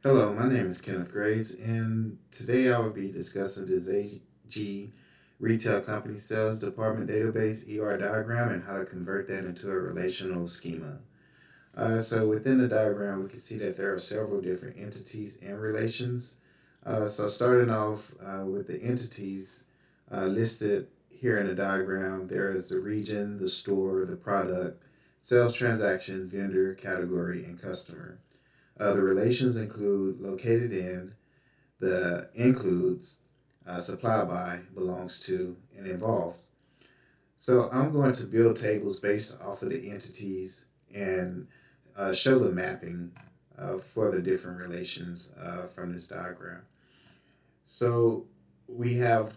Hello, my name is Kenneth Graves, and today I will be discussing the Zagi Retail Company Sales Department Database ER diagram and how to convert that into a relational schema. So within the diagram, we can see that there are several different entities and relations. So starting off with the entities listed here in the diagram, there is the region, the store, the product, sales transaction, vendor, category, and customer. The relations include located in, the includes, supply by, belongs to, and involves. So I'm going to build tables based off of the entities and show the mapping for the different relations from this diagram. So we have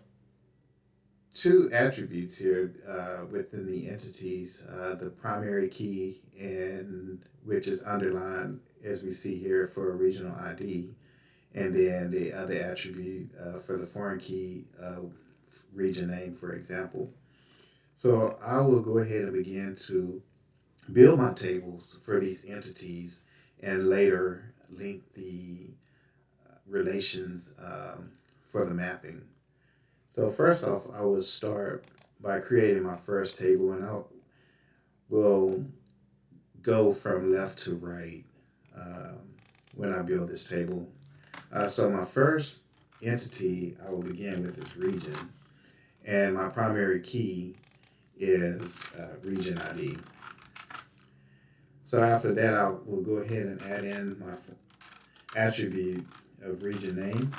two attributes here within the entities, the primary key, and which is underlined as we see here for a regional ID, and then the other attribute for the foreign key region name, for example. So I will go ahead and begin to build my tables for these entities and later link the relations for the mapping. So first off, I will start by creating my first table, and I will go from left to right um, when I build this table. So my first entity, I will begin with this region, and my primary key is region ID. So after that, I will go ahead and add in my attribute of region name,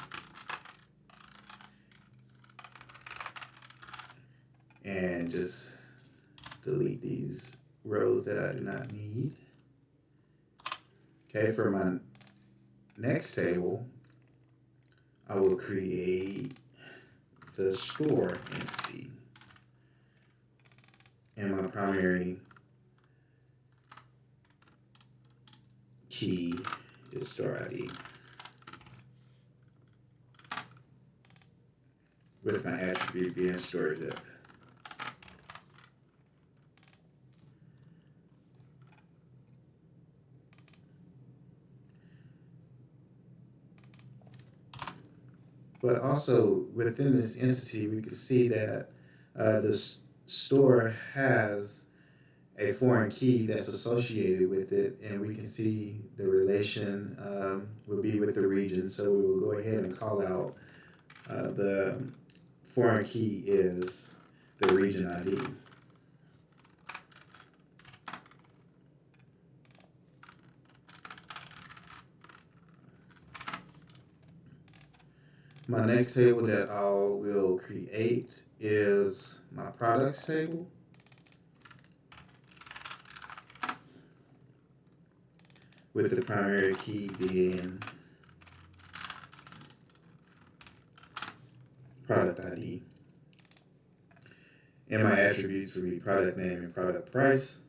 and just delete these rows that I do not need. Okay, for my next table, I will create the store entity, and my primary key is store ID with my attribute being store zip. But also within this entity, we can see that the store has a foreign key that's associated with it, and we can see the relation will be with the region. So we will go ahead and call out the foreign key is the region ID. My next table that I will create is my products table with the primary key being product ID. And my attributes will be product name and product price.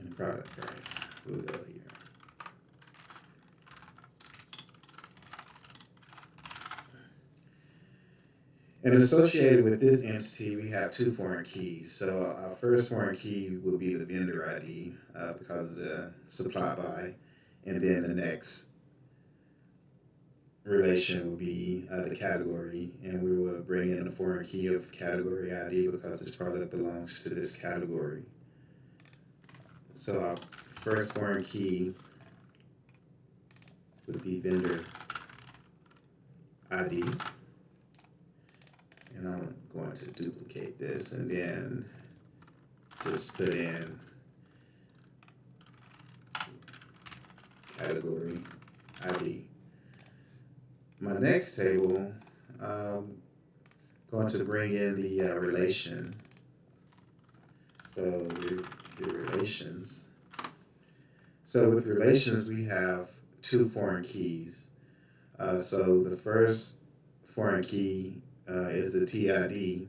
And product price will go here. And associated with this entity, we have two foreign keys. So our first foreign key will be the vendor ID because of the supply by. And then the next relation will be the category. And we will bring in the foreign key of category ID because this product belongs to this category. So our first foreign key would be vendor ID. And I'm going to duplicate this and then just put in category ID. My next table, I'm going to bring in the relation. So the relations. So with relations, we have two foreign keys. So the first foreign key is the TID,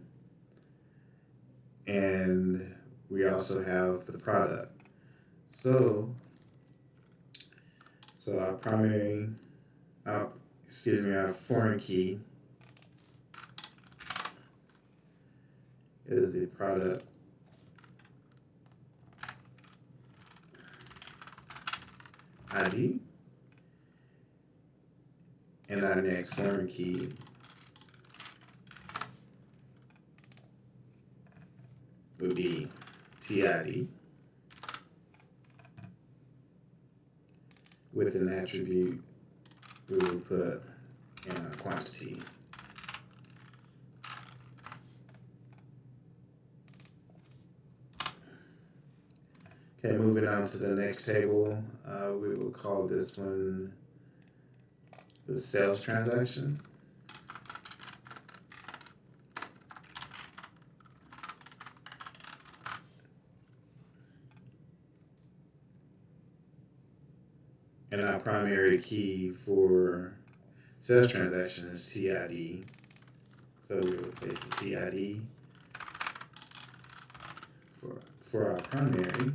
and we also have the product. So, so our primary, our foreign key is the product ID. And our next foreign key would be TID with an attribute we will put in a quantity. Okay, moving on to the next table, we will call this one the sales transaction. And our primary key for sales transaction is TID. So we will place the TID for our primary.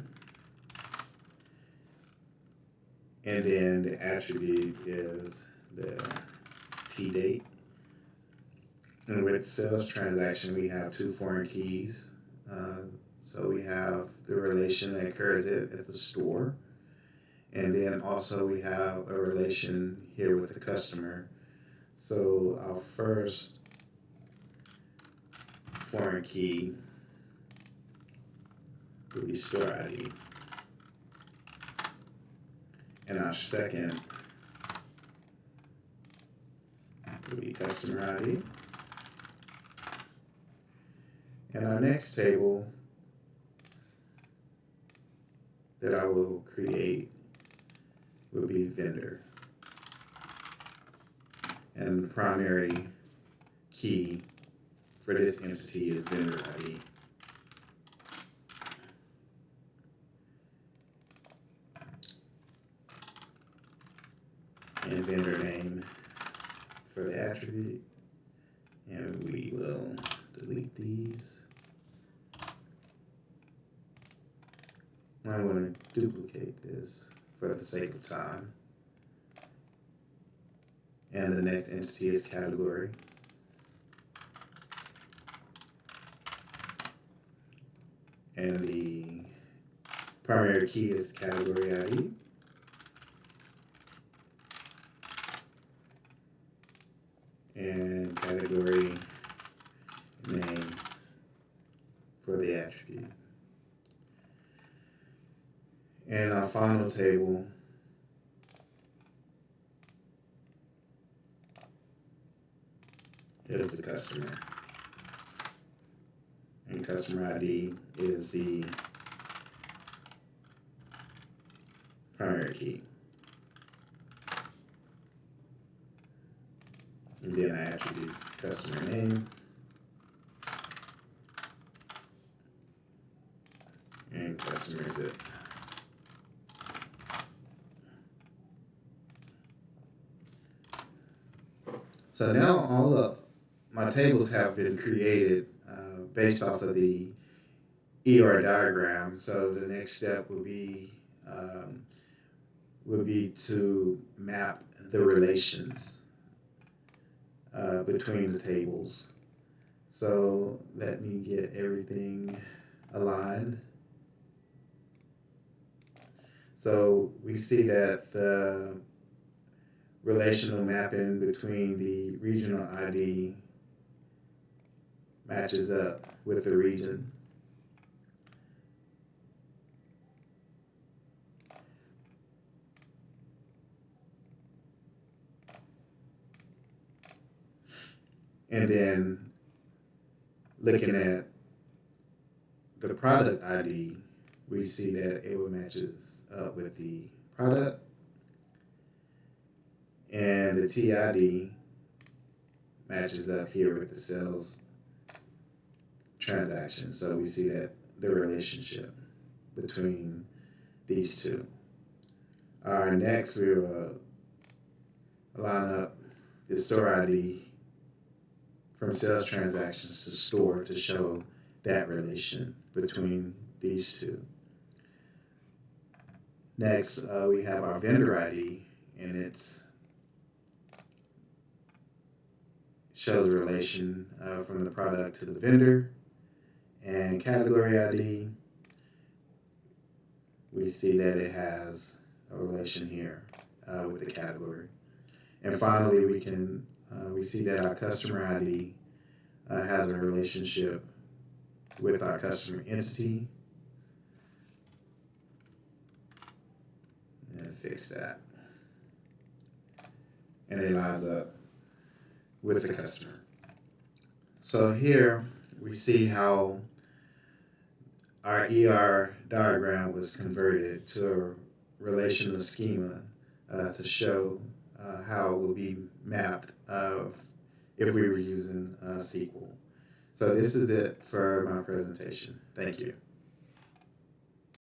And then the attribute is the T date. And with sales transaction, we have two foreign keys. So we have the relation that occurs at the store. And then also we have a relation here with the customer. So our first foreign key would be store ID. And our second would be customer ID. And our next table that I will create will be vendor. And the primary key for this entity is vendor ID. And vendor name for the attribute. And we will delete these. I'm going to duplicate this for the sake of time. And the next entity is category. And the primary key is category ID. And category name for the attribute. And our final table is the customer. And customer ID is the primary key. And then our attribute is customer name. And customer zip. So now all of my tables have been created based off of the ER diagram. So the next step would be to map the relations between the tables. So let me get everything aligned. So we see that the relational mapping between the regional ID matches up with the region. And then looking at the product ID, we see that it matches up with the product. And the TID matches up here with the sales transaction. So we see that the relationship between these two. Next, we will line up the store ID from sales transactions to store to show that relation between these two. Next, we have our vendor ID, and it's shows a relation from the product to the vendor. And category ID, we see that it has a relation here with the category. And finally, we see that our customer ID has a relationship with our customer entity. And fix that. And it lines up with the customer. So here we see how our ER diagram was converted to a relational schema to show how it will be mapped if we were using SQL. So this is it for my presentation. Thank you.